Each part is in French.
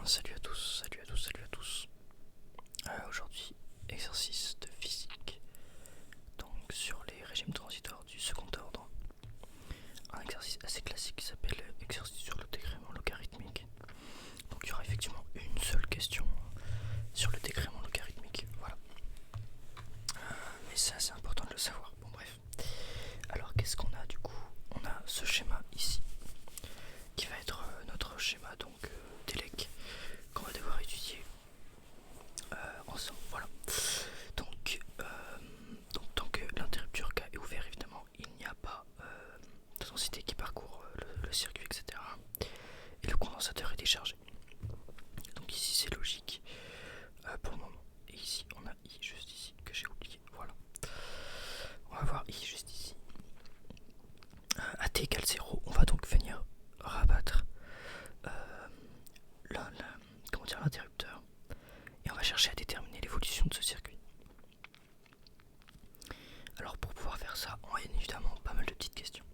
Salut à tous, salut à tous, salut à tous. Aujourd'hui, exercice de physique, donc sur les régimes transitoires du second ordre. Un exercice assez classique qui s'appelle exercice sur le décrément logarithmique. Donc il y aura effectivement une seule question sur le décrément logarithmique, voilà. Mais c'est assez important de le savoir, bon bref. Alors qu'est-ce qu'on a du coup? On a ce schéma ici, qui va être notre schéma donc d'élec, qu'on va devoir étudier ensemble, voilà. Donc tant que l'interrupteur K est ouvert, évidemment, il n'y a pas de densité qui parcourt le circuit, etc. Et le condensateur est déchargé. Donc ici c'est logique pour le moment. Et ici on a I juste ici que j'ai oublié. Voilà. On va voir I juste ici. À t égale 0, on va donc venir rabattre l'interrupteur et on va chercher à déterminer l'évolution de ce circuit. Alors pour pouvoir faire ça, on a évidemment pas mal de petites questions.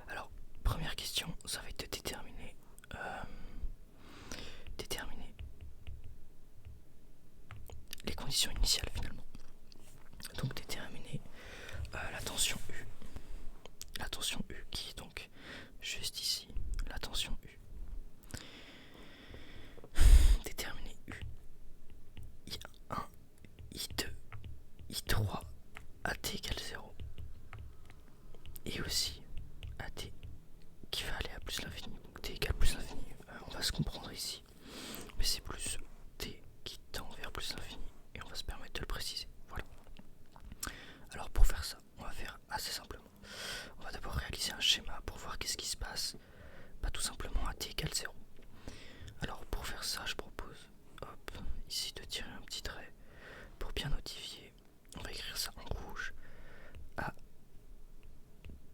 Alors première question, ça va être de déterminer les conditions initiales finalement. Donc déterminer la tension U. La tension U qui est donc juste ici. La tension U. Déterminer U. I1, I2, I3, AT égale 0. Et aussi AT qui va aller à plus l'infini. Donc T égale plus l'infini. On va se comprendre ici. Mais c'est plus T qui tend vers plus l'infini. Et on va se permettre de le préciser. Voilà. Alors pour faire ça, on va faire assez simplement. On va d'abord réaliser un schéma pour voir qu'est-ce qui se passe. Tout simplement à t égale 0. Alors pour faire ça, je propose ici de tirer un petit trait pour bien notifier. On va écrire ça en rouge. À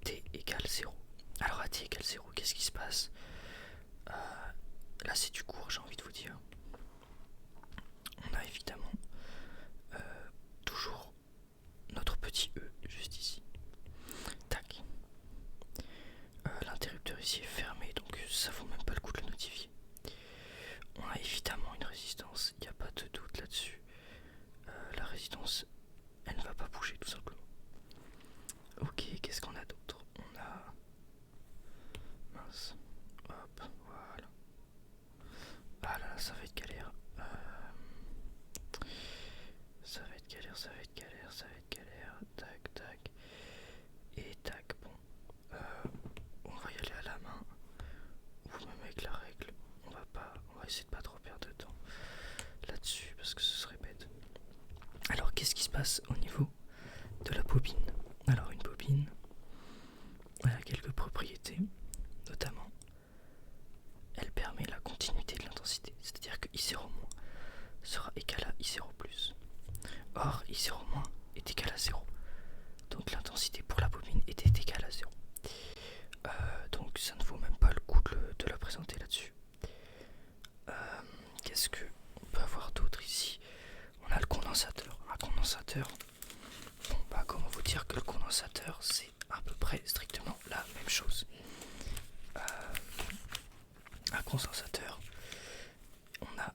t égale 0. Alors à t égale 0, qu'est-ce qui se passe? Là c'est du court, j'ai envie de vous dire. On a évidemment toujours notre petit E juste ici. Tac. L'interrupteur ici est fermé, donc ça vaut même pas le coup de le notifier. On a évidemment une résistance, il n'y a pas de doute là-dessus. La résistance, elle ne va pas bouger tout simplement. Ok, qu'est-ce qu'on a d'autre? On a... Mince. Hop, voilà. Ah là, ça va être galère. Ça va être galère, ça va être galère, ça va être galère. Tac, tac. Et tac, bon. On va y aller à la main. Ou même avec la règle. On va essayer de pas trop perdre de temps là-dessus parce que ce serait bête. Alors qu'est-ce qui se passe au niveau de la bobine? Alors une bobine, elle a quelques propriétés, notamment elle permet la continuité de l'intensité, c'est-à-dire que I0- sera égal à I0+. Or I0- est égal à 0, donc l'intensité pour la bobine était égale à 0. Donc ça ne vaut même pas le coup de la présenter là-dessus. Qu'est-ce qu'on peut avoir d'autre ici? On a le condensateur. Un condensateur, bon bah comment vous dire que le condensateur c'est à peu près strictement la même chose. Un condensateur, on a,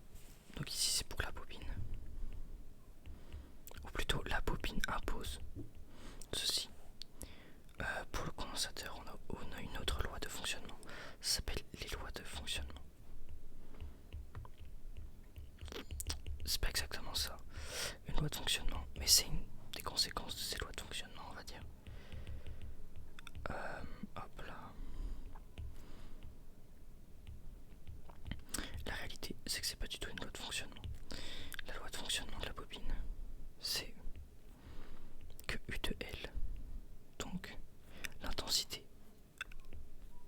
donc ici c'est pour la bobine, ou plutôt la bobine impose ceci. Pour le condensateur on a une autre loi de fonctionnement, ça s'appelle les lois de fonctionnement. C'est pas exactement ça, une loi de fonctionnement, mais c'est une des conséquences de ces lois de fonctionnement, on va dire. Hop là. La réalité, c'est que c'est pas du tout une loi de fonctionnement. La loi de fonctionnement de la bobine, c'est que U de L, donc l'intensité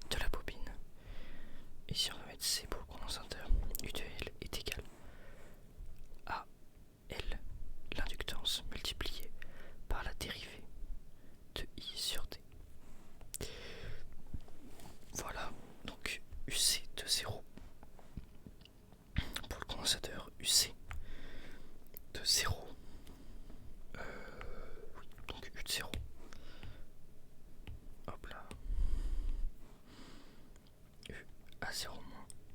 de la bobine, et si on va mettre C pour le condensateur, U de L est égal à L, l'inductance multipliée par la dérivée de I sur D. Voilà, donc UC de 0 pour le condensateur, UC de 0. Oui, donc U de 0. Hop là. U à 0-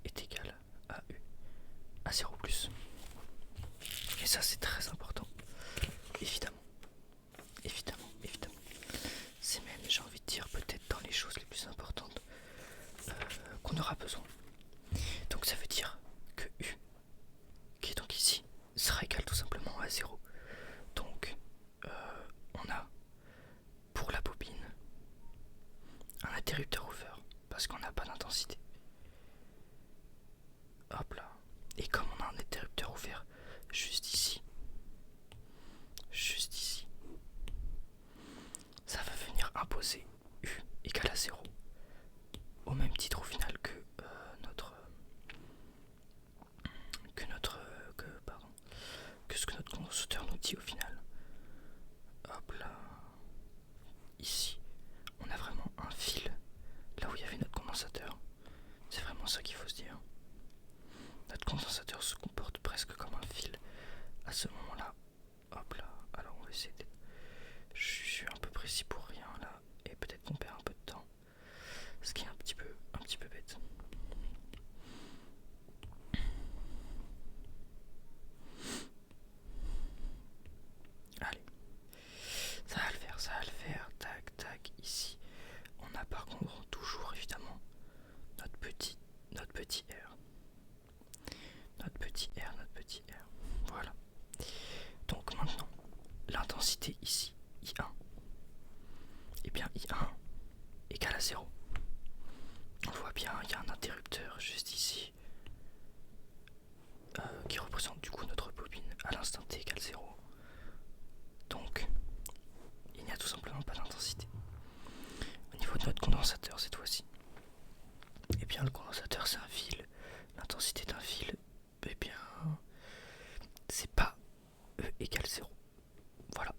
est égal à U 0 plus. Et ça c'est très important, évidemment. Évidemment. C'est même, j'ai envie de dire, peut-être dans les choses les plus importantes qu'on aura besoin. Donc ça veut dire que U, qui est donc ici, sera égal tout simplement à 0. Donc on a pour la bobine un interrupteur ouvert parce qu'on n'a pas d'intensité. Hop là. Et comme on a un interrupteur ouvert juste ici, ça va venir imposer U égale à 0 au même titre au final que ce que notre condensateur nous dit au final. Hop là. Ici, on a vraiment un fil là où il y avait notre condensateur. C'est vraiment ça qu'il faut se dire. Notre condensateur se comporte presque comme un fil à ce moment-là. Hop là. Alors on va essayer d'être... Je suis un peu précis pour rien là. Et peut-être qu'on perd un peu de temps. Ce qui est un petit peu bête. Allez. Ça va le faire. Tac, tac. Ici, on a par contre toujours évidemment notre petit R. Notre petit R. Voilà. Donc maintenant, l'intensité ici, I1. Et bien I1 égale à 0. On le voit bien, il y a un interrupteur juste ici qui représente du coup notre bobine à l'instant t égale 0. Donc il n'y a tout simplement pas d'intensité. Au niveau de notre condensateur cette fois-ci, et bien le condensateur c'est un fil, l'intensité d'un fil, et bien c'est pas E égale 0. Voilà.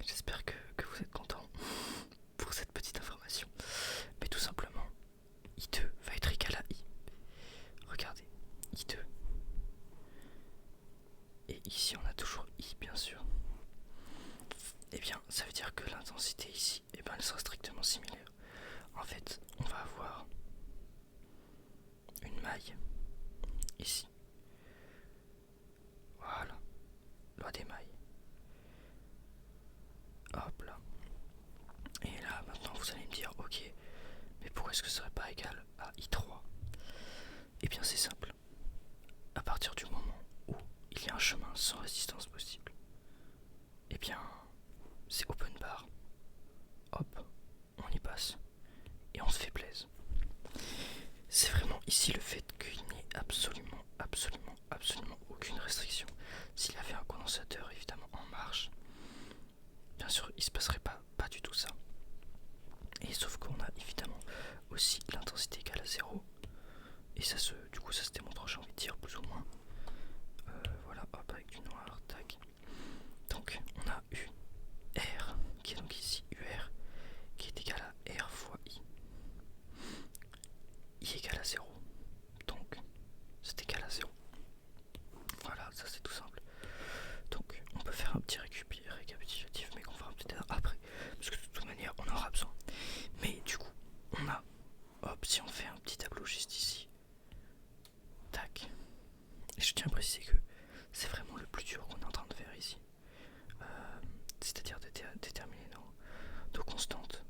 J'espère que vous êtes contents pour cette petite information. Mais tout simplement, I2 va être égal à I. Regardez, I2. Et ici on a toujours I bien sûr. Et bien ça veut dire que l'intensité ici, eh ben, elle sera strictement similaire. En fait, on va avoir une maille ici. Voilà, loi des mailles. Hop là. Et là maintenant vous allez me dire, ok, mais pourquoi est-ce que ce serait pas égal à I3? Eh bien c'est simple. À partir du moment où il y a un chemin sans résistance possible, eh bien c'est open bar. Hop, on y passe et on se fait plaisir. C'est vraiment ici le fait qu'il n'y ait absolument aucune restriction. S'il y avait un condensateur évidemment en marche, bien sûr il se passerait pas du tout ça. Et sauf qu'on a évidemment aussi l'intensité égale à 0. Et ça se démontre, j'ai envie de dire, plus ou moins. Voilà, hop, avec du noir, tac. Donc on a U, R, qui est donc ici UR, qui est égal à R fois I. I égale à 0. Donc c'est égal à 0. Voilà, ça c'est tout simple. Donc on peut faire un petit récapitulatif, mais qu'on fera peut-être après, parce que de toute manière on en aura besoin. Mais du coup, on a, hop, si on fait un petit tableau juste ici, tac. Et je tiens à préciser que c'est vraiment le plus dur qu'on est en train de faire ici. C'est-à-dire déterminer nos constantes,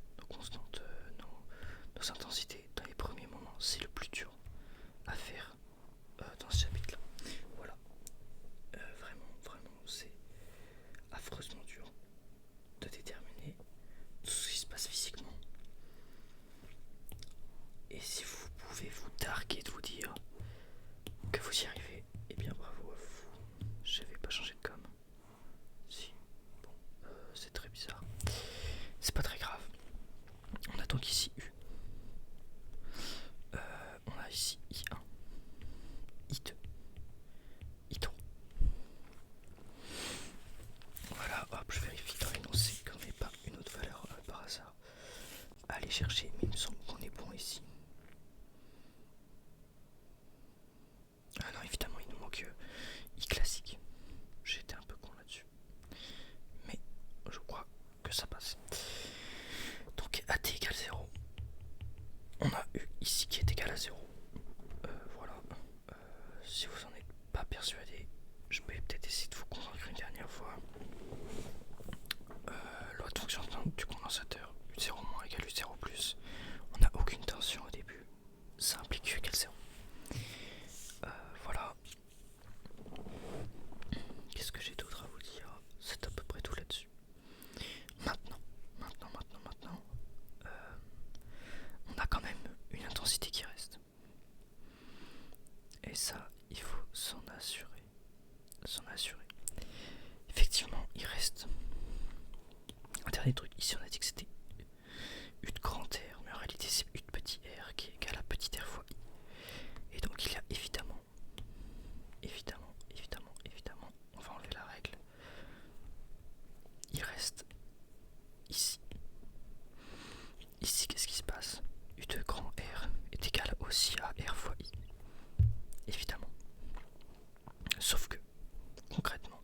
nos intensités dans les premiers moments. C'est le plus dur à faire dans ce chapitre-là. Voilà. Vraiment, c'est affreusement dur de déterminer tout ce qui se passe physiquement. Et si vous pouvez vous targuer de vous dire que vous y arrivez, eh bien bravo à vous. J'avais pas changé de com. Si, bon, c'est très bizarre. C'est pas très grave. On a donc ici U. On a ici I1, I2, I3. Voilà, hop, je vérifie dans l'énoncé qu'on n'ait pas une autre valeur par hasard. Allez chercher, mais il me semble qu'on est bon ici. Ah non, évidemment. ça, il faut s'en assurer. Effectivement, il reste un dernier truc. Ici, on a dit que c'était U de grand R, mais en réalité, c'est U de petit r qui est égal à petit r fois I. Et donc, il y a évidemment, on va enlever la règle. Il reste ici. Ici, qu'est-ce qui se passe? U de grand R est égal aussi à R fois I. Évidemment. Sauf que, concrètement,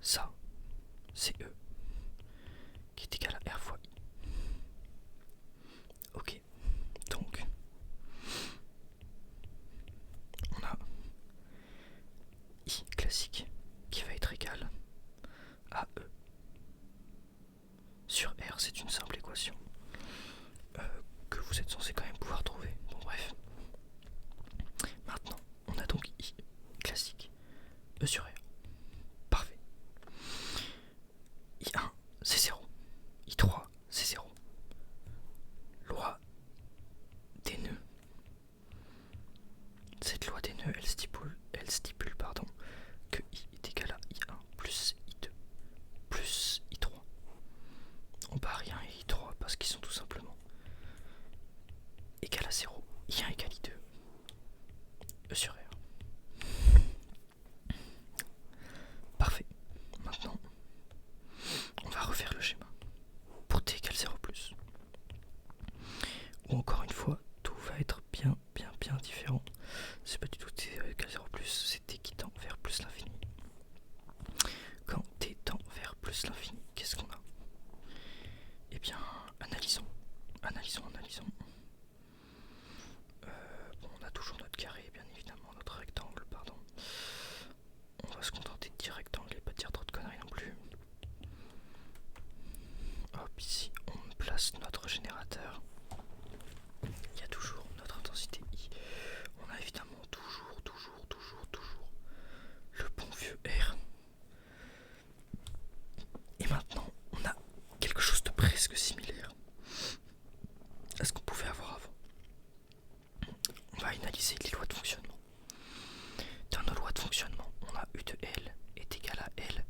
ça, c'est E qui est égal à R fois I. Ok, donc, on a I classique qui va être égal à E sur R, c'est une simple équation que vous êtes censé quand même pouvoir trouver. Bon bref. Maintenant, on a donc I classique, E sur R. Parfait. I1, c'est 0. I3, c'est 0. Loi des nœuds. Cette loi des nœuds, elle stipule que I est égal à I1 plus I2 plus I3. On bat I1 et I3 parce qu'ils sont tout simplement égal à 0. I1 égale I2. E sur R. Parfait. Maintenant, on va refaire le schéma pour T égale 0 plus. Ou encore une fois, tout va être bien différent. C'est pas du tout T égale 0 plus, c'est T qui tend vers plus l'infini. Quand T tend vers plus l'infini, qu'est-ce qu'on a? Eh bien, analysons. Bon, on a toujours notre carré, bien évidemment, notre rectangle, pardon. On va se contenter de dire rectangle et pas dire trop de conneries non plus. Hop, ici, on place notre générateur. Il y a toujours notre intensité I. On a évidemment toujours le bon vieux R. Et maintenant, on a quelque chose de presque similaire à ce qu'on pouvait avoir avant. On va analyser les lois de fonctionnement. Dans nos lois de fonctionnement, on a U de L est égal à L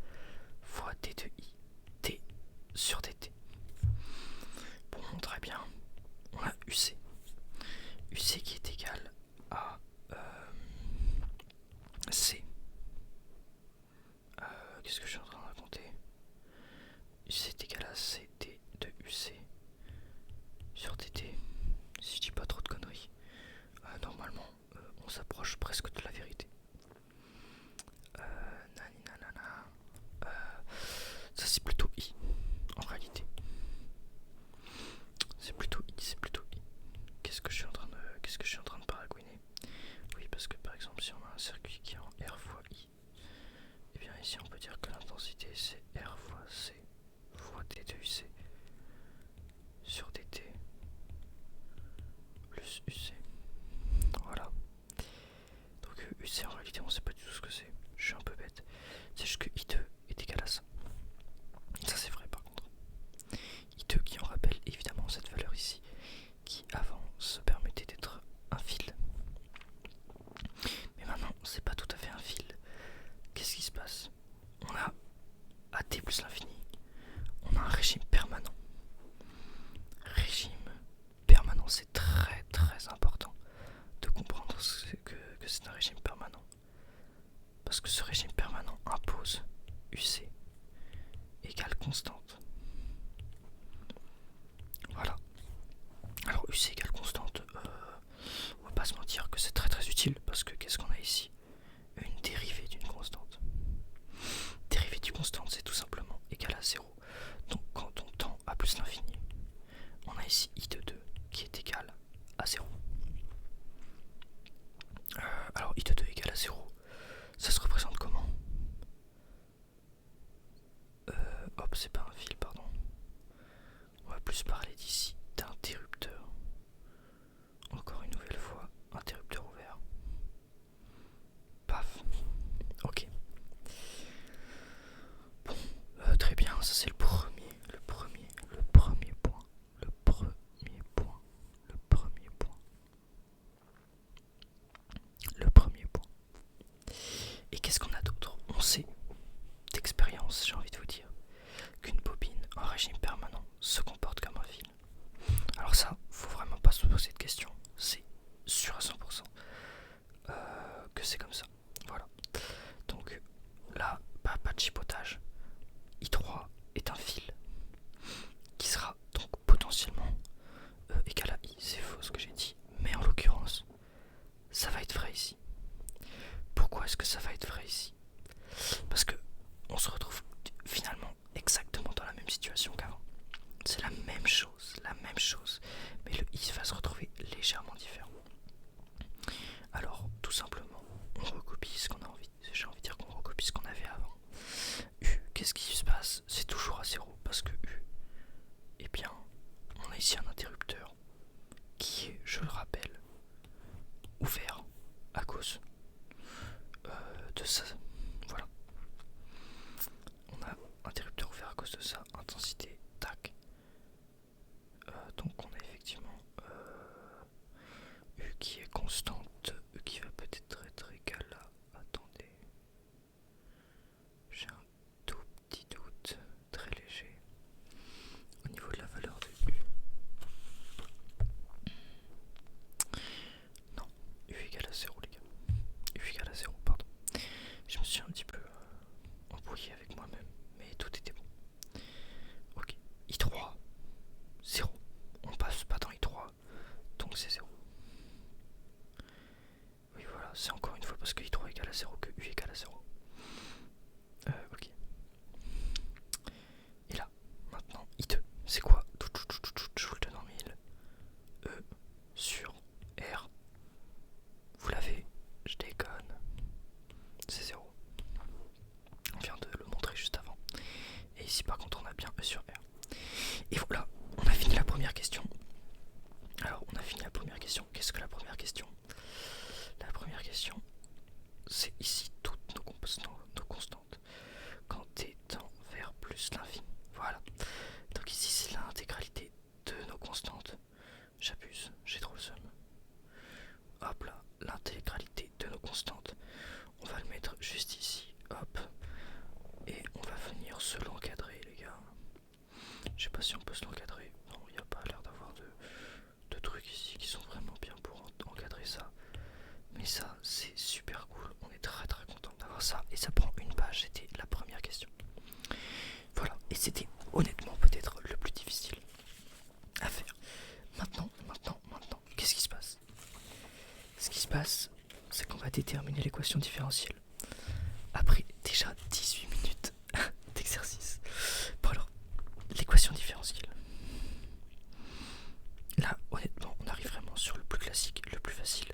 fois D de I, T sur dt. Bon, très bien. On a UC. UC qui est égal à C. Qu'est-ce que je suis en train de raconter? UC est égal à CD de UC sur dt. Si je dis pas trop de conneries, normalement on s'approche presque de la vérité. Ça c'est plutôt I en réalité. C'est plutôt I. Qu'est-ce que je suis en train c'est encore une fois parce que I3 égale à 0 que U égale à 0. Ok. Et là, maintenant, I2, c'est quoi? Je vous le donne en mille. E sur R. Vous l'avez? Je déconne. C'est 0. On vient de le montrer juste avant. Et ici par contre on a bien E sur R. Et voilà, on a fini la première question. Alors on a fini la première question. Qu'est-ce que la première question? La première question, c'est ici toutes nos constantes. Quand t tend vers plus l'infini. Voilà. Donc ici c'est l'intégralité de nos constantes. J'abuse, j'ai trop le seum. Hop là, l'intégralité de nos constantes. On va le mettre juste ici. Hop. Et on va venir se l'encadrer, les gars. Je sais pas si on peut se l'encadrer. Non, il n'y a pas l'air d'avoir de trucs ici qui sont vraiment bien pour encadrer ça. Mais ça, c'est super cool. On est très très content d'avoir ça. Et ça prend une page. C'était la première question. Voilà. Et c'était honnêtement peut-être le plus difficile à faire. Maintenant. Qu'est-ce qui se passe? Ce qui se passe, c'est qu'on va déterminer l'équation différentielle. Après déjà 18 minutes d'exercice. Bon alors, l'équation différentielle. Là, honnêtement, on arrive vraiment sur le plus classique, le plus facile.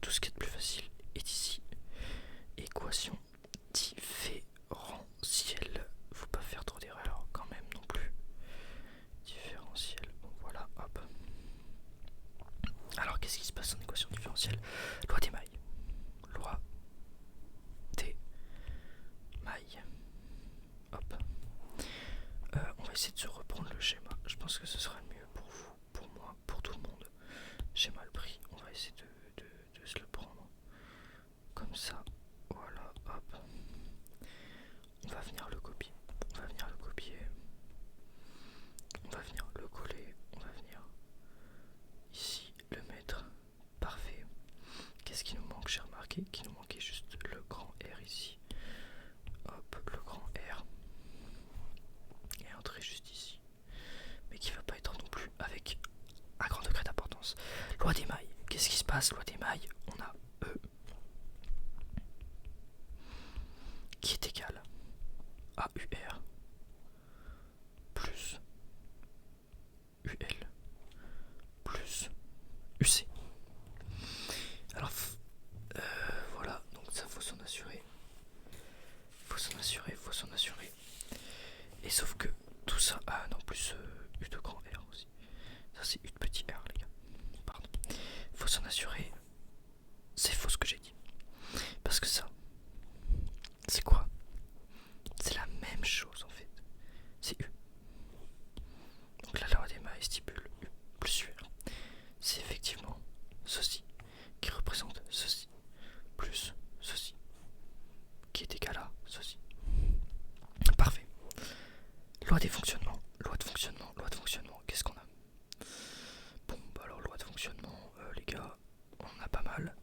Tout ce qui est de plus facile est ici. Équation différentielle. Faut pas faire trop d'erreurs quand même non plus. Différentielle. Bon voilà, hop. Alors qu'est-ce qui se passe en équation différentielle? Loi des mailles. Loi des mailles. Hop. On va essayer de se reprendre le schéma. Je pense que ce sera mieux pour vous, pour moi, pour tout le monde. J'ai mal pris. On va essayer de se le prendre comme ça. Voilà, hop. On va venir le copier. On va venir le copier. On va venir le coller. On va venir ici le mettre. Parfait. Qu'est-ce qui nous manque? J'ai remarqué qu'il nous manquait juste le grand R ici. Hop, le grand R. Et un trait juste ici. Mais qui va pas être non plus avec un grand degré d'importance. Loi des mailles. Qu'est-ce qui se passe? Loi des mailles. On a E qui est égal à UR plus UL plus UC. Alors voilà, donc ça faut s'en assurer. Faut s'en assurer. Et sauf que tout ça, ah non, plus U de grand R aussi. Ça c'est U de petit R, les gars. Pardon. Faut s'en assurer. C'est faux ce que j'ai dit. Parce que ça, c'est quoi? C'est la même chose en fait. C'est U. Donc la loi des mailles stipule U plus UR. C'est effectivement ceci qui représente ceci plus ceci qui est égal à ceci. Parfait. Loi des fonctionnements. Loi de fonctionnement. Qu'est-ce qu'on a? Bon, bah alors loi de fonctionnement, les gars, on en a pas mal.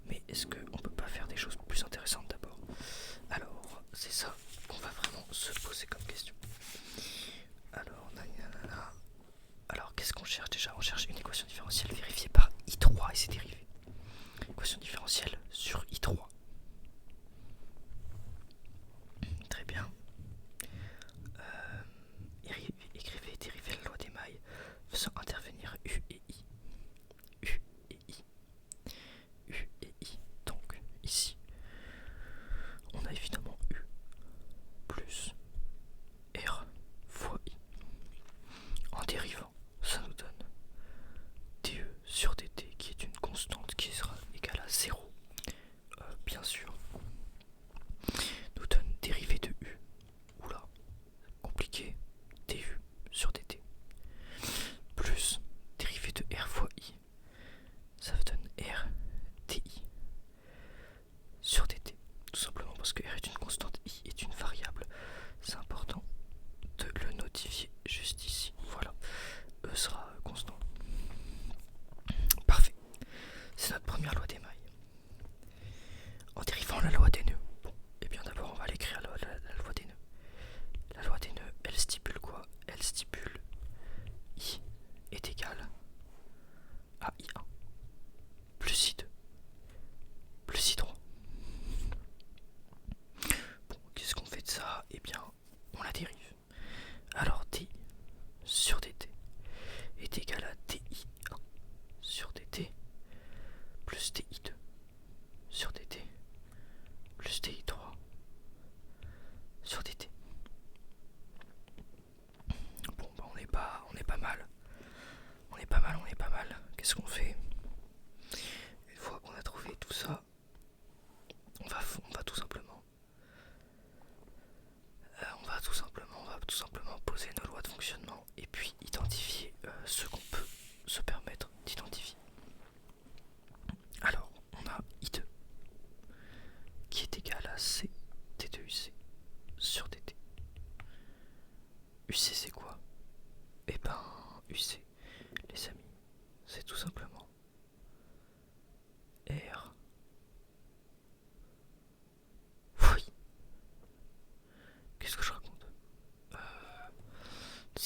Mais est-ce qu'on peut pas faire des choses plus intéressantes d'abord? Alors, c'est ça qu'on va vraiment se poser comme question. Alors, nanana. Alors, qu'est-ce qu'on cherche déjà? On cherche une équation différentielle vérifiée par I3 et ses dérivés. Équation différentielle sur I3. Très bien. Écrivez et dérivez la loi des mailles faisant intervenir U et I. U et I. U et I. Donc, ici, on a évidemment U plus R fois I. En dérivant, ça nous donne dE sur dt qui est une constante qui sera égale à 0. Bien sûr, nous donne dérivée de U. Oula, compliqué. Du sur dt. Plus dérivée de R fois I. Ça vous donne R di sur dt. Tout simplement parce que R est une constante, I est une variable. C'est important de le notifier juste ici. Voilà. E sera constant. Parfait. C'est notre première loi des mailles. En dérivant la loi des nœuds, bon, et bien d'abord on va l'écrire la loi des nœuds. La loi des nœuds, elle stipule quoi? Elle stipule I est égal à I1 plus I2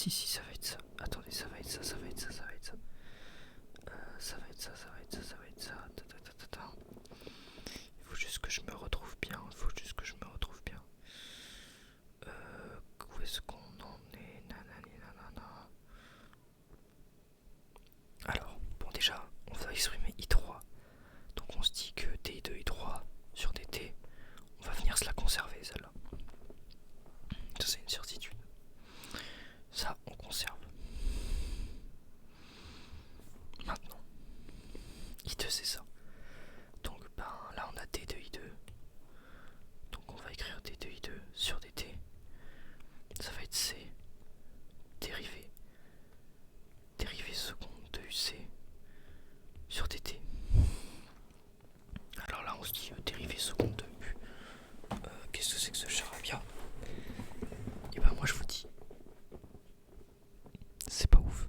Si, ça va être ça. Attendez, ça va être ça, ça va être ça, ça va être ça. Ça va être ça, ça va être ça, ça va être ça. Il faut juste que je me retrouve bien. Il faut juste que je me retrouve bien. Où est-ce qu'on en est? Nanani nanana. Alors, bon déjà, on va exprimer I3. Donc on se dit que DI2, I3 sur DT, on va venir se la conserver celle-là. Ça c'est une certitude. Ça on conserve. Maintenant, I2 c'est ça. Donc ben là on a D2, I2. Donc on va écrire D2, I2 sur DT. Ça va être C. Dérivé. Dérivé seconde de UC sur DT. Alors là on se dit dérivé seconde de U. Qu'est-ce que c'est que ce charabia? Et ben moi je vous dis, c'est pas ouf.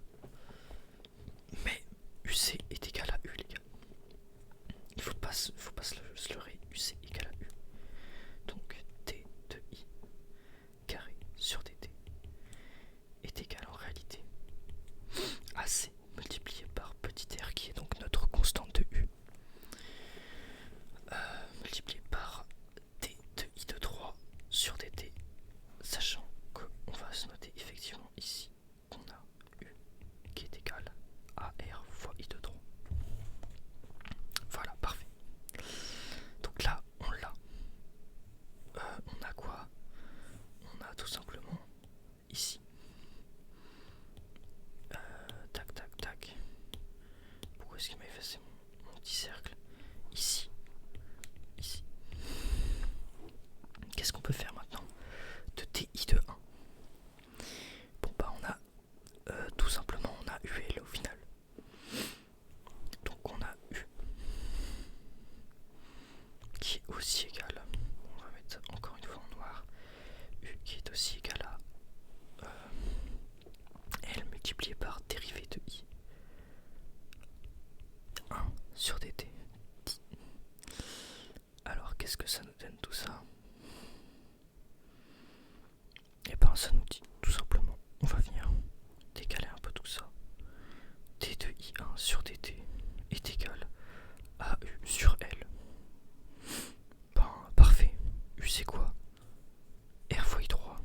Mais UC est égal à U les gars. Il faut pas se leurrer, UC égal à U. Donc D de I carré sur DT est égal en réalité à C multiplié par petit r qui est donc notre constante de U. Multiplié par D de I de 3 sur DT, sachant qu'on va se noter effectivement ici qu'on a U qui est égal à R fois I de 3. Voilà, parfait. Donc là, on l'a. On a quoi? On a tout simplement ici. Tac, tac, tac. Pourquoi est-ce qu'il m'a effacé mon petit cercle? Ici. Ici. Qu'est-ce qu'on peut faire maintenant de TI de 1? Bon bah on a tout simplement on a UL au final. Donc on a U qui est aussi égal, on va mettre encore une fois en noir, U qui est aussi égal à L multiplié par dérivé de I 1 sur DT. Alors qu'est-ce que ça nous donne tout ça? Et ben ça nous dit tout simplement, on va venir décaler un peu tout ça. D de I1 sur DT est égal à U sur L. Ben parfait. U c'est quoi? R fois I3.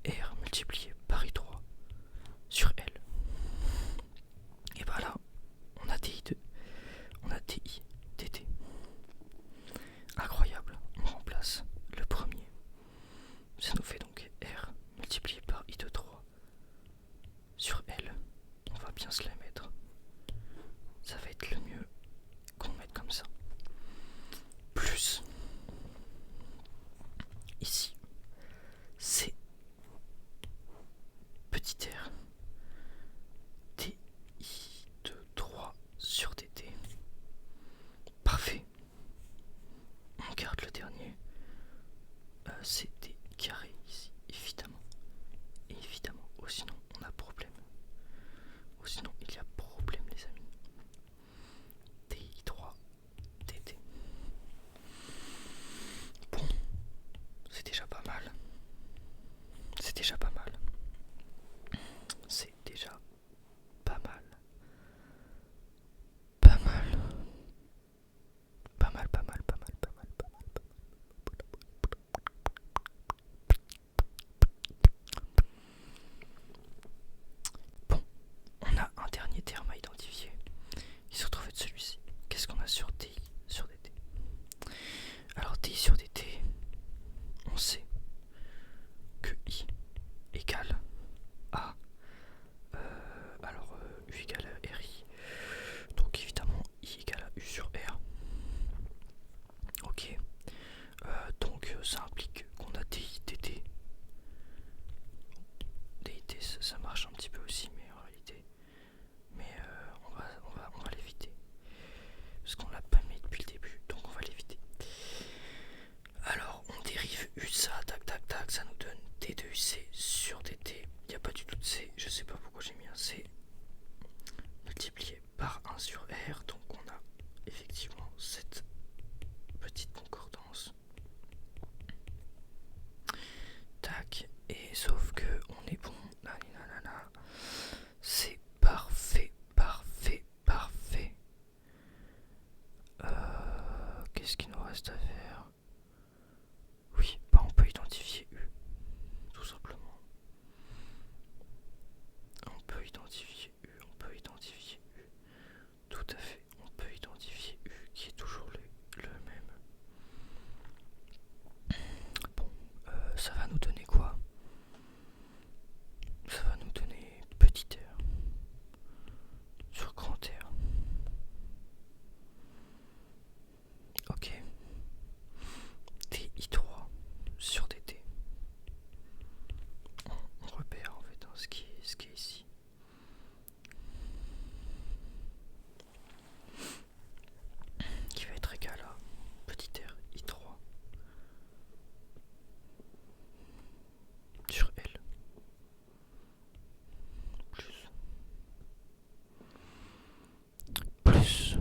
R multiplié par I3 sur L. Et ben là, on a DI2, on a DI, DT. Incroyable, on remplace le premier. Ça nous fait donc R multiplié par I de 3 sur L. On va bien se la mettre. Ça va être le mieux qu'on mette comme ça. Plus ici, c'est petit r DI de 3 sur DT. Parfait. On garde le dernier. C'est D carré ici, évidemment. Et évidemment, ou sinon on a problème. Ou sinon il y a problème les amis. DI3 DT. Bon, c'est déjà pas mal. C'est déjà pas mal. C'est déjà pas mal. Pas mal. Pas mal, pas mal, pas mal, pas mal, pas mal, pas mal. Bon, on a un dernier terme à identifier. Il se retrouve être celui-ci. Qu'est-ce qu'on a sur TI sur DT? Alors TI sur DT, on sait que I égale à U égale à RI. Donc évidemment I égale à U sur R. Ok. Donc ça implique qu'on a DI DT. DIT ça marche un petit peu aussi, mais en réalité. Mais on va l'éviter. Parce qu'on l'a pas mis depuis le début, donc on va l'éviter. Alors on dérive U ça, tac tac tac, ça nous donne D de UC sur DT. Il n'y a pas du tout de C, je sais pas pourquoi j'ai mis un C. Multiplié par 1 sur R, donc on a effectivement cette petite concordance. Tac, et sauf que on est bon. reste à faire. Oui, bah on peut identifier U, tout simplement. On peut identifier U, on peut identifier U. Tout à fait, on peut identifier U qui est toujours le même. Bon, ça va nous donner quoi? Ça va nous donner petit R sur grand R. Ok. TI3 sur DT. On repère en fait ce qui est ici. Qui va être égal à petit r I3 sur L plus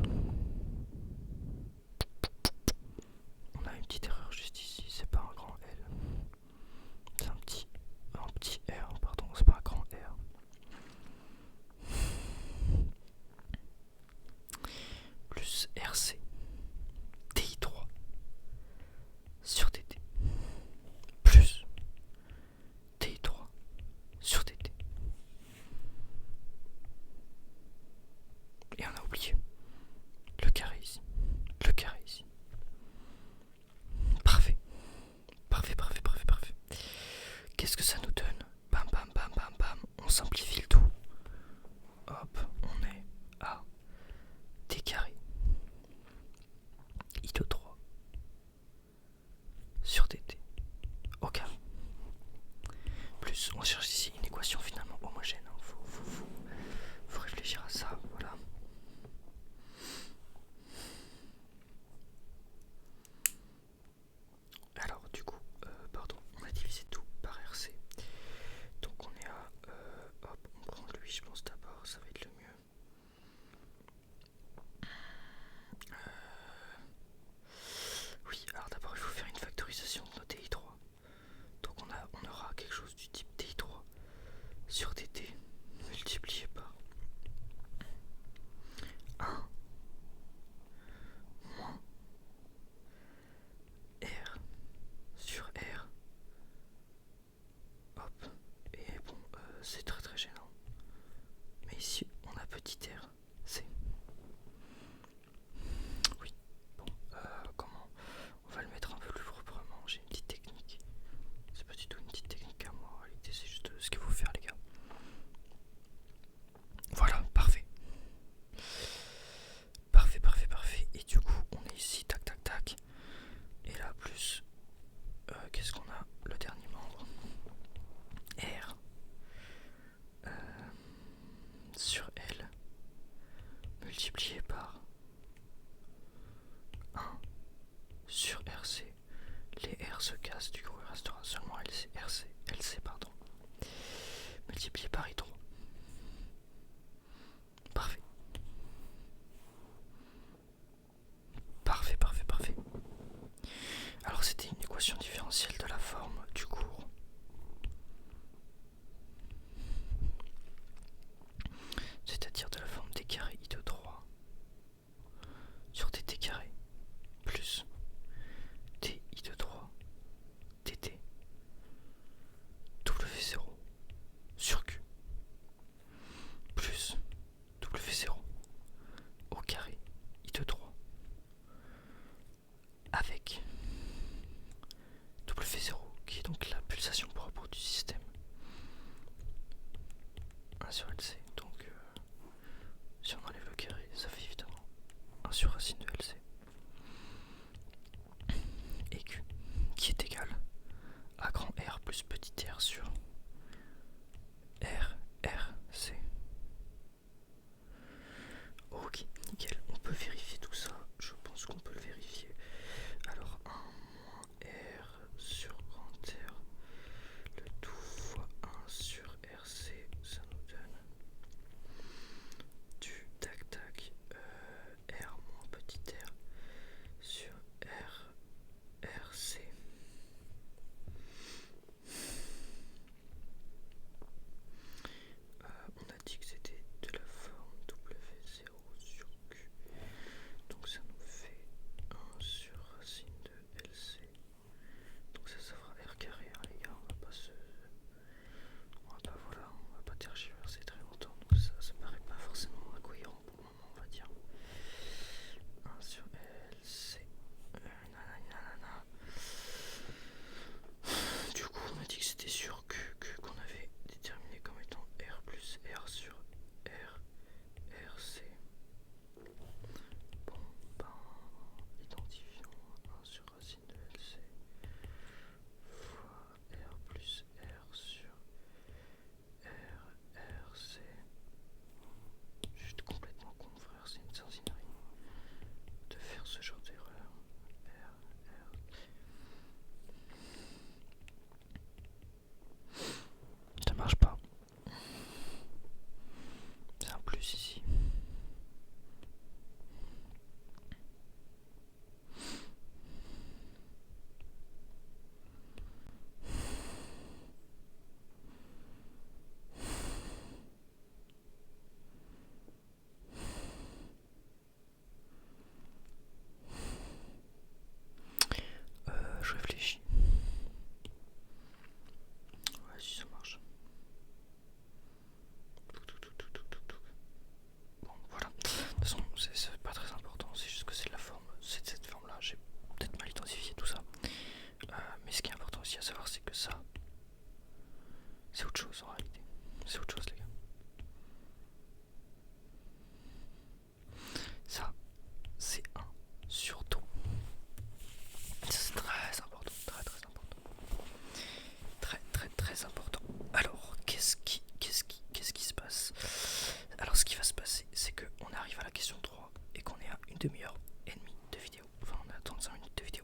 demi-heure et demie de vidéo. Enfin, on a 35 minutes de vidéo.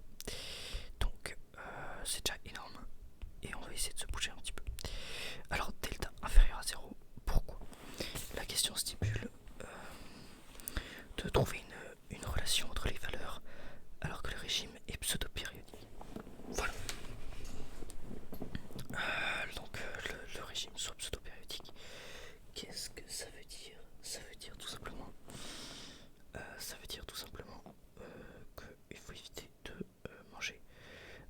Donc, c'est déjà énorme. Et on va essayer de se bouger un petit peu. Alors, delta inférieur à 0, pourquoi? La question stipule de trouver une relation entre les valeurs alors que le régime est pseudo-périodique. Voilà. Donc, le régime soit pseudo-périodique. Qu'est-ce que ça veut dire? Ça veut dire tout simplement qu'il faut éviter de manger.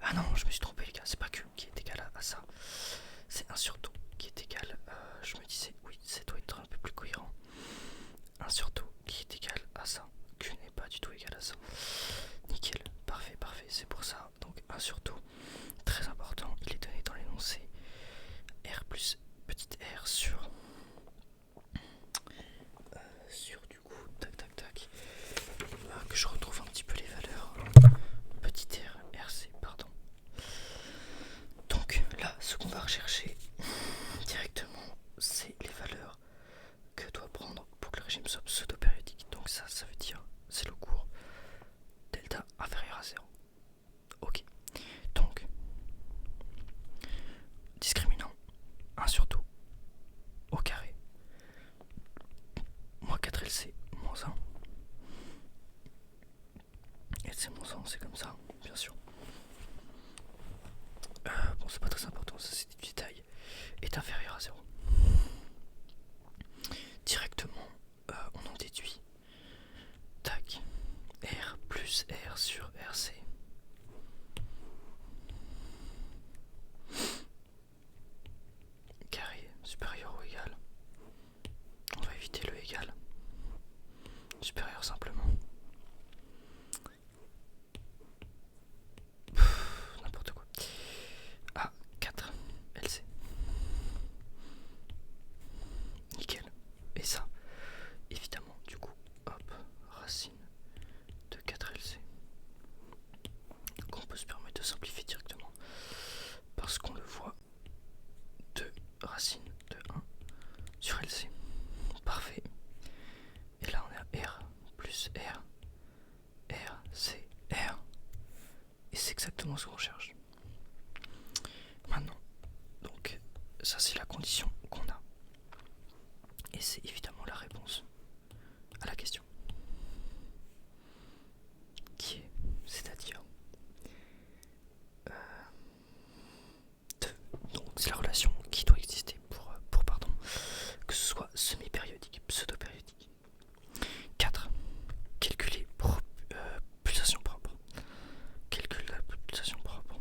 Ah non, je me suis trompé les gars, c'est pas Q qui est égal à ça, c'est 1 sur taux qui est égal, je me disais, oui, ça doit être un peu plus cohérent. 1 sur taux qui est égal à ça, Q n'est pas du tout égal à ça. Nickel, parfait, c'est pour ça. Donc 1 sur taux, très important, il est donné dans l'énoncé. R plus petit r sur du coup, tac, que je retrouve un petit peu les valeurs. Petit r, rc, pardon. Donc là, ce qu'on va rechercher directement, c'est les valeurs que doit prendre pour que le régime soit pseudo-périodique. Donc ça veut dire, c'est le cours delta inférieur à 0. Ok. Donc, discriminant 1 sur taux au carré, moins 4LC, moins 1. LC moins 1, c'est comme ça, bien sûr. Bon, c'est pas très important, ça c'est des détails. Est inférieur à 0. Directement, on en déduit. Tac. R plus R sur RC. Carré supérieur ou égal. On va éviter le égal. Supérieur simplement. N'importe quoi. A 4 LC. Nickel. Et ça, évidemment, du coup, hop, racine de 4LC. Qu'on peut se permettre de simplifier directement. Parce qu'on le voit, 2 racine de 1 sur LC. Parfait. Et là, on est à R plus R. R, C, R. Et c'est exactement ce qu'on cherche. Maintenant, donc, ça c'est la condition qu'on a. Et c'est évidemment la réponse à la question. Qui est, c'est-à-dire, donc c'est la relation qui doit exister pour pardon, que ce soit semi-périodique, pseudo-périodique. 4. Calculer pulsation propre. Calcul de la pulsation propre.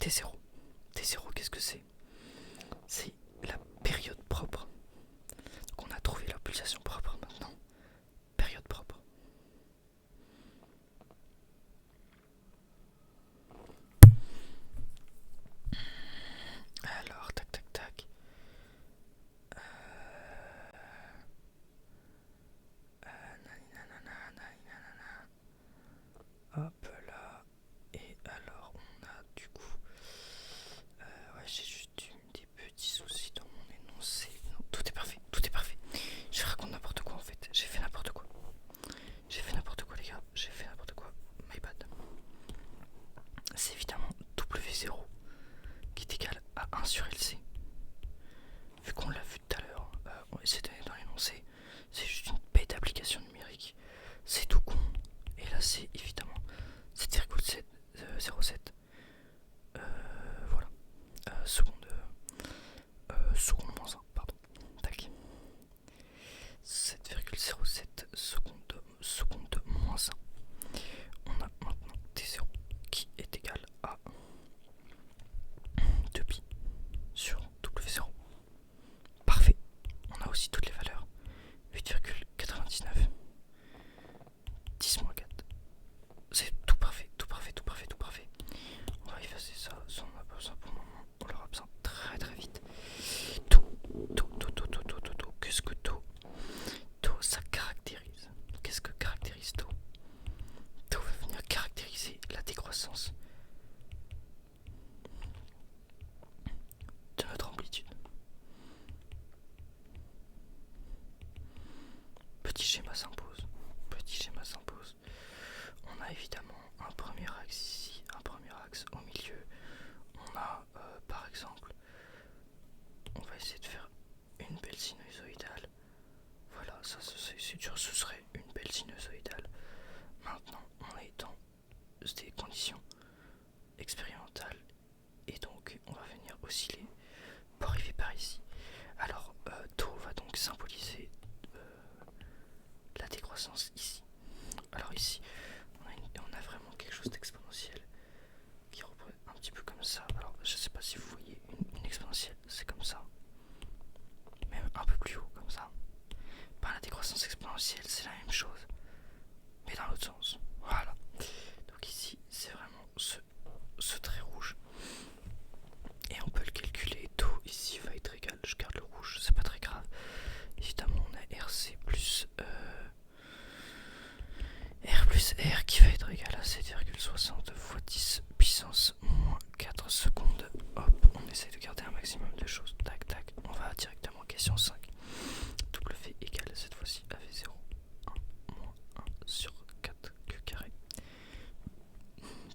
T0. T0, qu'est-ce que c'est? C'est la période propre. Donc on a trouvé la pulsation propre maintenant. Période propre. Alors, tac tac tac. Hop là. Et alors on a du coup ouais, j'ai juste eu des petits soucis dans mon énoncé. Non, tout est parfait, tout est parfait. Je raconte n'importe quoi en fait. J'ai fait n'importe quoi. J'ai fait n'importe quoi les gars. J'ai fait n'importe quoi. My bad. C'est évidemment W0 qui est égal à 1 sur LC. Vu qu'on l'a vu tout à l'heure, c'était dans l'énoncé. C'est juste une bête d'application numérique. C'est tout con. Et là c'est évidemment 7,07. Voilà. Seconde moins 1, pardon. Tac. 7,07 seconde moins 1. On a maintenant T0 qui est égal à 2pi sur W0. Parfait. On a aussi toutes les valeurs. 8,99. 10 moins 4. C'est tout parfait, tout parfait, tout parfait, tout parfait. On va effacer ça, ça on n'a pas besoin pour le moment. On l'aura besoin très très vite. Taux. Qu'est-ce que taux? Taux, ça caractérise. Qu'est-ce que caractérise taux? Taux va venir caractériser la décroissance de notre amplitude. Petit schéma s'impose. Petit schéma s'impose. On a évidemment un premier axe ici, un premier axe au milieu. On a par exemple, on va essayer de faire une belle sinusoïdale. Voilà, ça c'est dur, ce serait une belle sinusoïdale. Maintenant, on est dans des conditions expérimentales et donc on va venir osciller pour arriver par ici. Alors, taux va donc symboliser la décroissance ici. Alors ici, on a vraiment quelque chose d'exponentiel qui représente un petit peu comme ça. Alors, je sais pas si vous voyez une exponentielle, c'est comme ça. Même un peu plus haut, comme ça. Par la décroissance exponentielle, c'est la même chose, mais dans l'autre sens. Voilà. Donc ici, c'est vraiment ce trait rouge. Et on peut le calculer. Taux ici va être égal, je garde le rouge, c'est pas très grave. Évidemment, on a RC plus R qui va être égal à 7,60 fois 10 puissance moins 4 secondes. Hop, on essaye de garder un maximum de choses. Tac, tac. On va directement à question 5. W égale cette fois-ci à V0. 1 moins 1 sur 4 Q carré.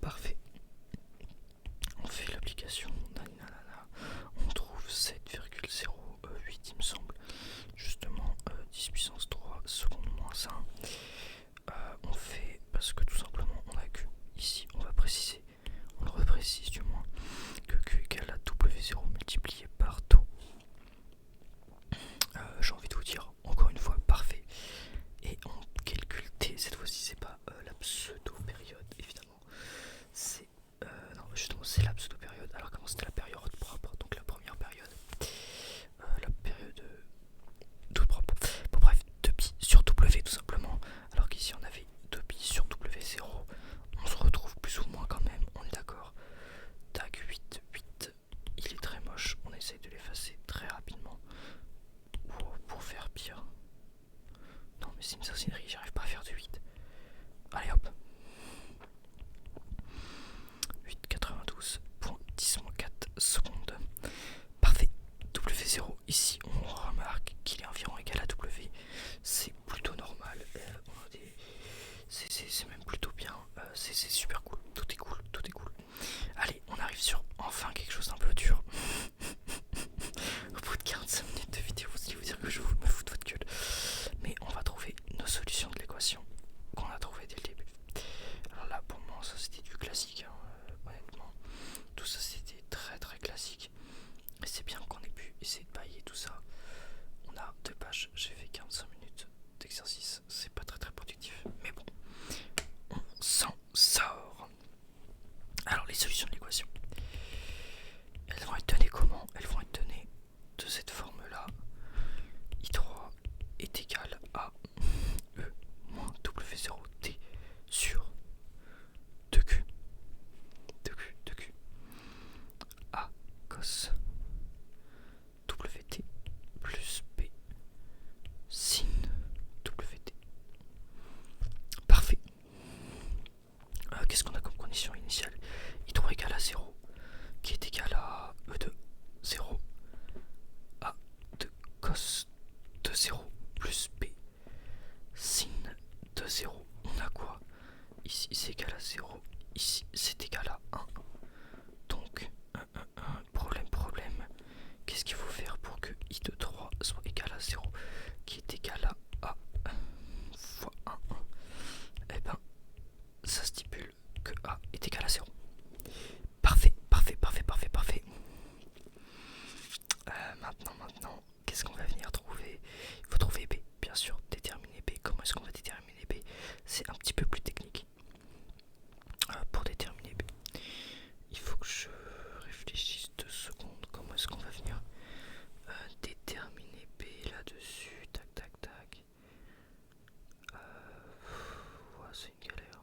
Parfait. On fait l'application. On trouve 7,08 il me semble. Justement 10 puissance 3 secondes moins 1. On fait parce que tout simplement on a Q ici, on va préciser, on le reprécise du moins, que Q égale à W0 multiplié par taux. J'ai envie de vous dire encore une fois parfait. Et on calcule T, cette fois-ci c'est pas la pseudo-période évidemment, c'est non justement c'est la pseudo-période. Alors comment c'était la période propre, donc la première période, la période toute propre. Bon bref, 2pi sur W tout simplement, alors qu'ici on avait 2pi sur W0. On se retrouve plus ou moins quand même, on est d'accord. Tac, 8, il est très moche, on essaye de l'effacer très rapidement pour faire pire. Non mais c'est une sorcinerie, j'arrive pas à faire de 8. Allez hop. 8,92 pour 10 moins 4 secondes. Parfait. W0, ici on remarque qu'il est environ égal à W. C'est plutôt normal. C'est même plutôt bien. C'est super cool. Tout est cool. Tout est cool. Allez, on arrive sur enfin quelque chose d'un peu dur. Au bout de 45 minutes de vidéo, ce qui veut dire que je me fous de votre gueule. Mais on va trouver nos solutions de l'équation qu'on a trouvé dès le début. Alors là, pour moi, ça c'était du classique. Honnêtement, tout ça c'était très très classique. Et c'est bien qu'on ait pu essayer de bailler tout ça. On a 2 pages, j'ai fait 45 minutes d'exercice. C'est pas très très productif. Mais bon, on s'en sort. Alors les solutions de l'équation. qu'est-ce qu'on a comme condition initiale? I3 égale à 0, qui est égal à E de 0, A de cos de 0 plus B sin de 0. On a quoi? Ici c'est égal à 0, ici c'est égal à 1. Donc, problème. Qu'est-ce qu'il faut faire pour que I de 3 soit égal à 0, qui est égal à A fois 1? Eh ben, ça stipule que A est égal à 0. Parfait. Maintenant, qu'est-ce qu'on va venir trouver? Il faut trouver B, bien sûr, déterminer B. Comment est-ce qu'on va déterminer B? C'est un petit peu plus technique. Pour déterminer B, il faut que je réfléchisse 2 secondes. Comment est-ce qu'on va venir déterminer B là-dessus? Tac. Ouais, c'est une galère.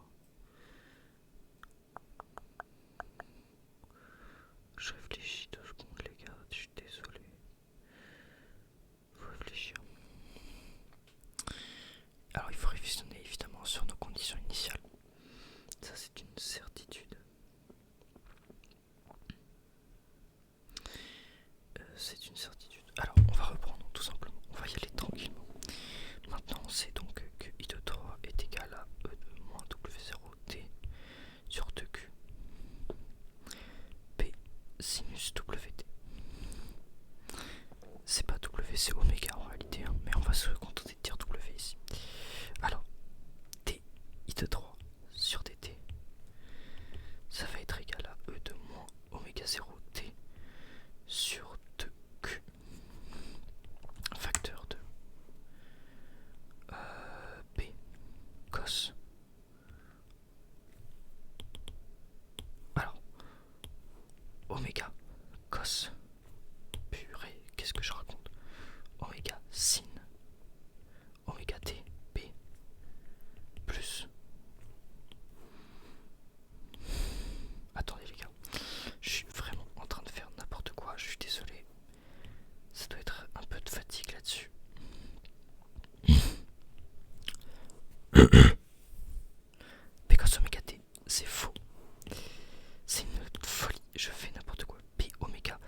Je réfléchis 2 secondes, les gars, je suis désolé. Faut réfléchir. Alors, il faut révisionner évidemment sur nos conditions initiales. Ça, c'est une certitude. Alors, on va reprendre tout simplement. On va y aller tranquillement. Maintenant, on sait donc que I de 3 est égal à E de moins W0T sur 2Q. P sinus WT. C'est pas W, c'est oméga en réalité, hein, mais on va se contenter de dire W ici. Alors, T I de 3 sur dt, ça va être égal à E de moins oméga 0T sur 2Q. Facteur de B cos. Alors, oméga cos. Purée, qu'est-ce que je raconte? Oméga sin oméga t B plus. Attendez les gars, je suis vraiment en train de faire n'importe quoi, je suis désolé. Ça doit être un peu de fatigue là-dessus. B cos oméga t, c'est faux. C'est une folie, je fais n'importe quoi. B oméga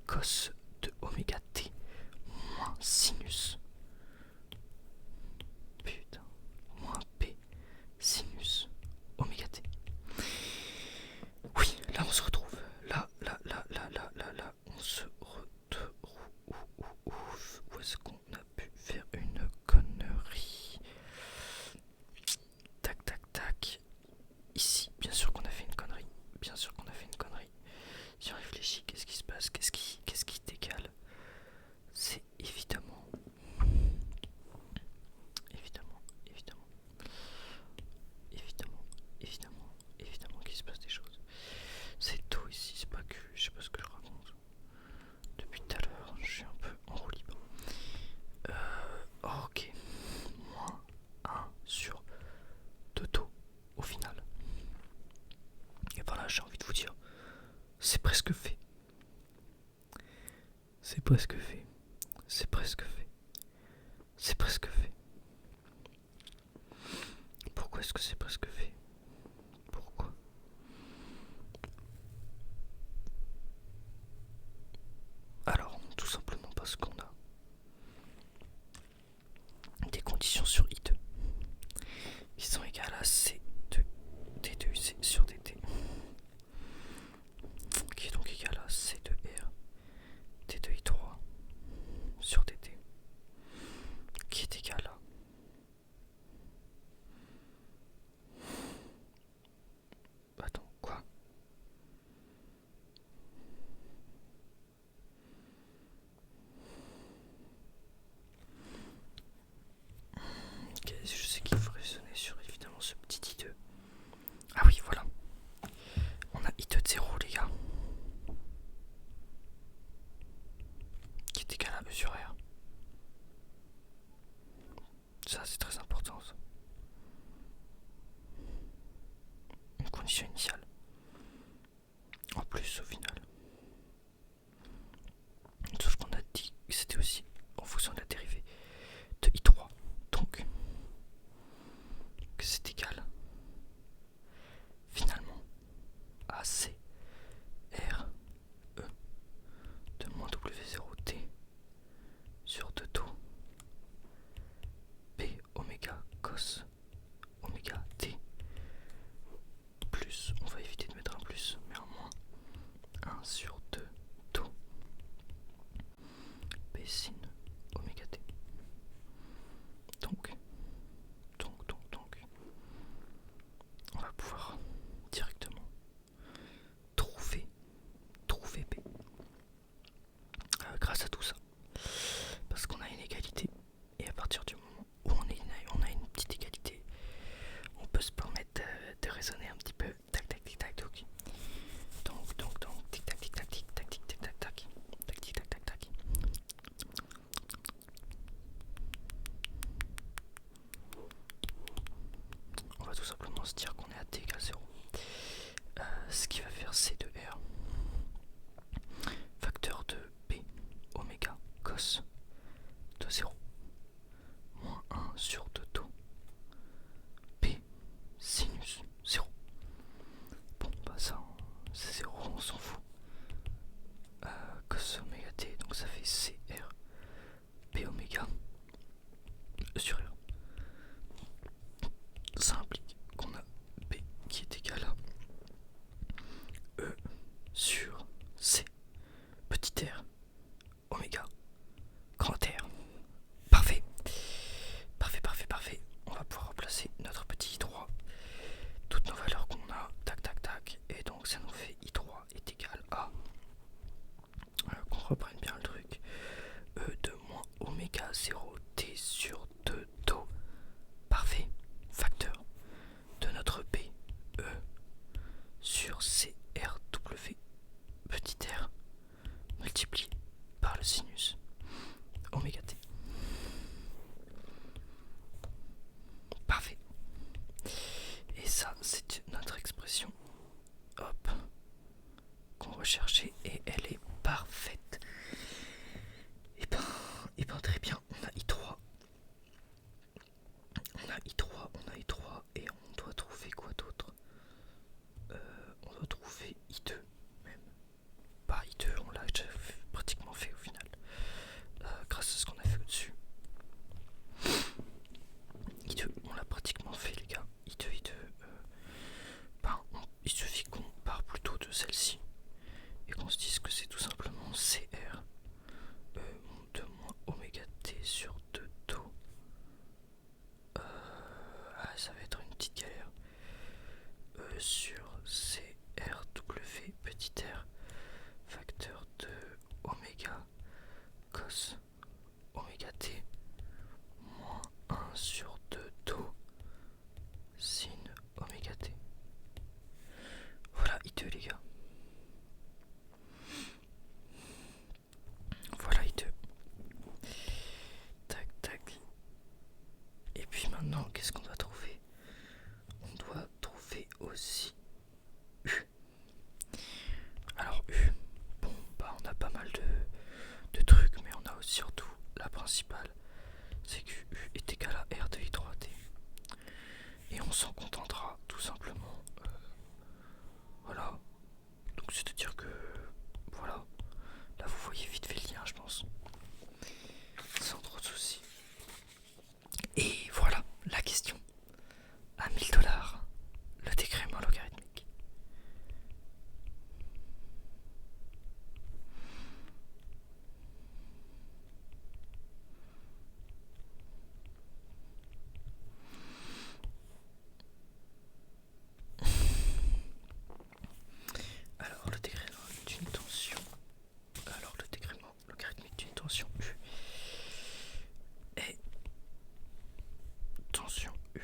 cos de oméga t moins sinus. Putain, moins B sinus oméga t. Oui, là on se retrouve. Là, on se retrouve. Où est-ce qu'on a pu faire une connerie? Tac. Ici, bien sûr qu'on a fait une connerie. Si on réfléchit, qu'est-ce qui se passe? Qu'est-ce qui décale? C'est évidemment qu'il se passe des choses. C'est tôt ici, c'est pas que je sais pas ce que je raconte. Depuis tout à l'heure, je suis un peu en roue libre. Ok. Moins 1 sur 2 taux au final. Et par là, j'ai envie de vous dire, c'est presque fait. Pourquoi est-ce que c'est presque fait? Pourquoi? Alors, tout simplement parce qu'on a des conditions sur I2 qui sont égales à C de D2C sur DT, qui est donc égal à C de R D2I3 sur DT, qui est égal à je sais qu'il faut raisonner sur évidemment ce petit I2. Ah oui, voilà. On a I2 de 0, les gars, qui est égal à E sur R. Ça, c'est très important, ça. Une condition initiale. En plus, au final. Sauf qu'on a dit que c'était aussi en fonction de la dérivée de I3. Donc, que c'est égal C R E de moins W0T sur 2 taux P oméga cos oméga T plus, on va éviter de mettre un plus, mais un moins, 1 sur 2 taux P sin oméga T. Donc, on va pouvoir directement trouver P grâce à tout ça. Parce qu'on a une égalité, et à partir du moment où on a une petite égalité, on peut se permettre de raisonner un petit peu. Tac tac tic tac toc. Donc tic tac tic tac tic tac tic tac tac tac tac tic tac tac tac. On va tout simplement se dire qu'on est à t égale 0. Ce qui va faire C de R facteur de P oméga cos de 0 moins 1 sur 2 taux P sinus 0. Bon bah ça c'est 0, on s'en fout. Cos oméga T, donc ça fait CR P oméga sur R. Ça implique qu'on a P qui est égal à E sur C petit r oméga grand R. Parfait. On va pouvoir remplacer notre petit I3, toutes nos valeurs qu'on a, tac tac tac, et donc ça nous fait I3 est égal à, qu'on reprenne bien le truc, E de moins oméga 0 T sur 2 taux. Parfait. Facteur de notre P E sur CRW petit r multiplié par le sinus oméga T. Parfait. Et ça, c'est notre expression, hop, qu'on recherchait, et elle est parfaite. Et ben très bien, on a I3, et on doit trouver quoi d'autre? On doit trouver I2 même. Bah I2, on l'a déjà pratiquement fait au final, grâce à ce qu'on a fait au-dessus. I2, on l'a pratiquement fait les gars. I2, il suffit qu'on part plutôt de celle-ci et qu'on se dise que c'est tout simplement CR de moins oméga T sur 2 taux. Ça va être une petite galère. Sur CRW petit r facteur de oméga cos oméga T moins 1 sur 2 taux sin oméga T. Voilà I2 les gars. Voilà I2. Tac tac. Et puis maintenant, qu'est-ce qu'on doit trouver? On doit trouver aussi U. Alors U, bon bah on a pas mal de trucs, mais on a aussi surtout la principale, c'est que U est égal à R de I3T. Et on s'en contentera tout simplement. Voilà. Donc c'est à dire que voilà. Là vous voyez vite fait le lien, je pense. Sans trop de soucis. Et voilà la question. À 1000$, le décrément logarithmique. Alors le décrément d'une tension. Alors le décrément logarithmique d'une tension U est tension U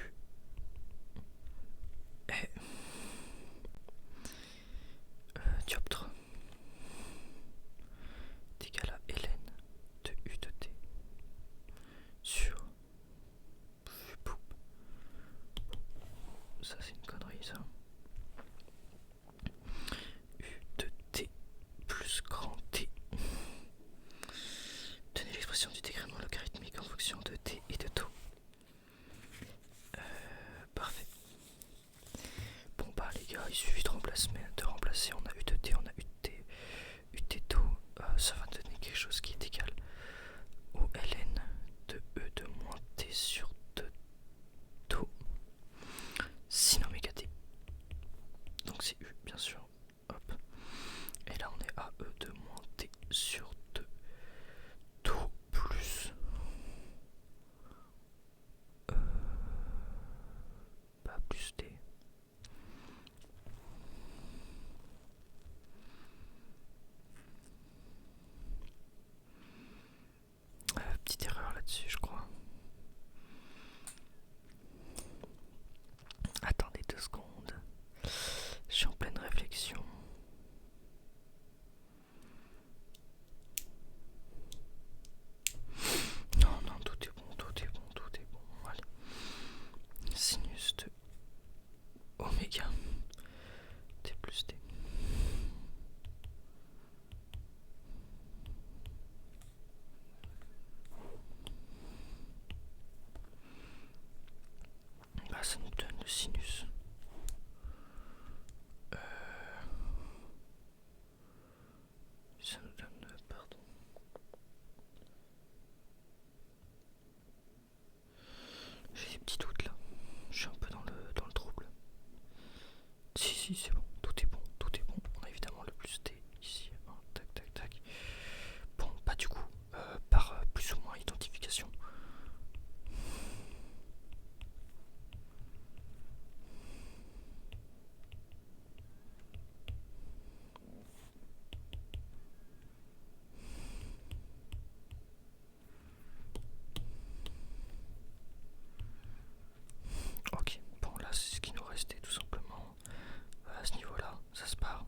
est dioptre est égal à ln de U de T sur ça c'est une connerie ça. U de T plus grand T. Tenez l'expression du décrément logarithmique en fonction de T et de taux. Parfait. Bon bah les gars, il suffit de remplacer remplacer, on a U de T, on a U de T, U de tau, ça va donner quelque chose qui est égal au ln de E de moins T sur 2 tau sin oméga T. Donc c'est U bien sûr. Hop. Et là on est à E de moins T sur 2 tau plus plus T. Petite erreur là-dessus je crois. Attendez 2 secondes. Je suis en pleine réflexion. Non, non, tout est bon, tout est bon, tout est bon. Allez. Sinus de oméga T plus T. Bah, ça nous donne le sinus. Ça nous donne, pardon. J'ai des petits doutes là. Je suis un peu dans le trouble. Si, c'est bon. Tout est bon, tout est bon. On a évidemment le plus T ici. Tac, tac, tac. Bon, pas du coup. Par plus ou moins identification. Ok, bon là c'est ce qui nous restait tout simplement. À ce niveau là, ça se part.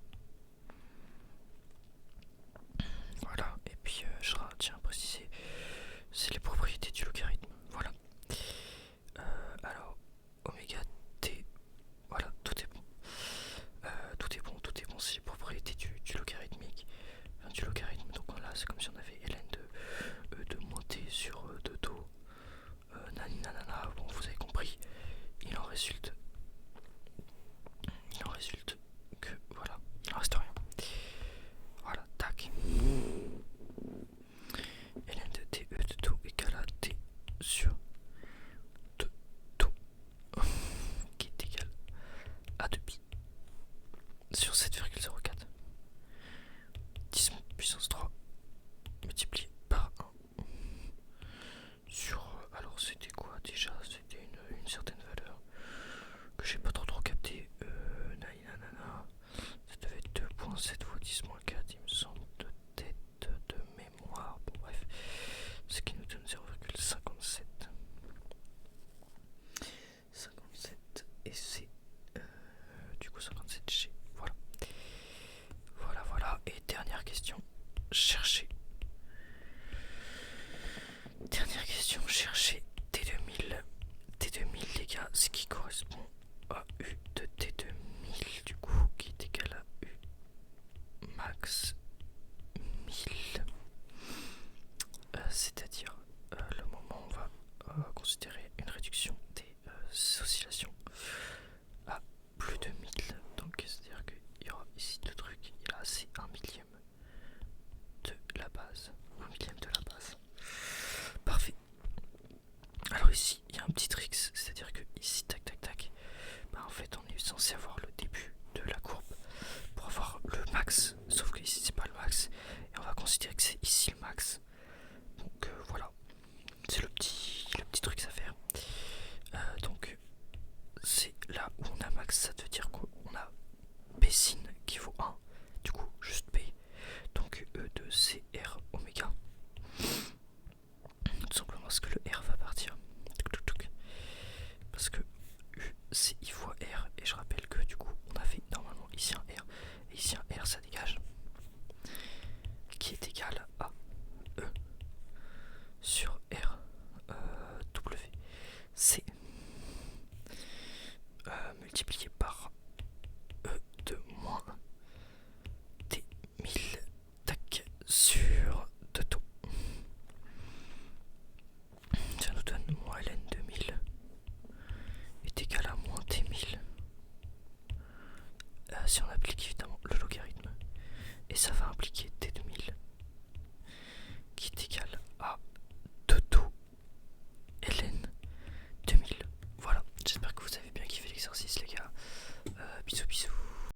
Voilà, et puis je tiens à préciser, c'est les propriétés du logarithme. Voilà. Alors, oméga T, voilà, tout est bon. Tout est bon, tout est bon, c'est les propriétés du logarithmique. Enfin, du logarithme, donc là c'est comme si on avait ln de moins T sur 2 tau. Nani nanana, bon vous avez compris. Il en résulte que voilà, il en reste rien. Voilà, tac. ln de T E de tau égale à T sur 2 tau qui est égal à 2 pi sur 7,04. 10 puissance 3 multiplié par 1 sur, alors c'était quoi déjà, c'était une certaine valeur que j'ai pas trop capté. Nanana, ça devait être 2.7 fois 10 moins 4 il me semble, de tête de mémoire. Bon bref, ce qui nous donne 0,57 et c'est du coup 57G. Voilà, et dernière question, chercher si on applique évidemment le logarithme, et ça va impliquer t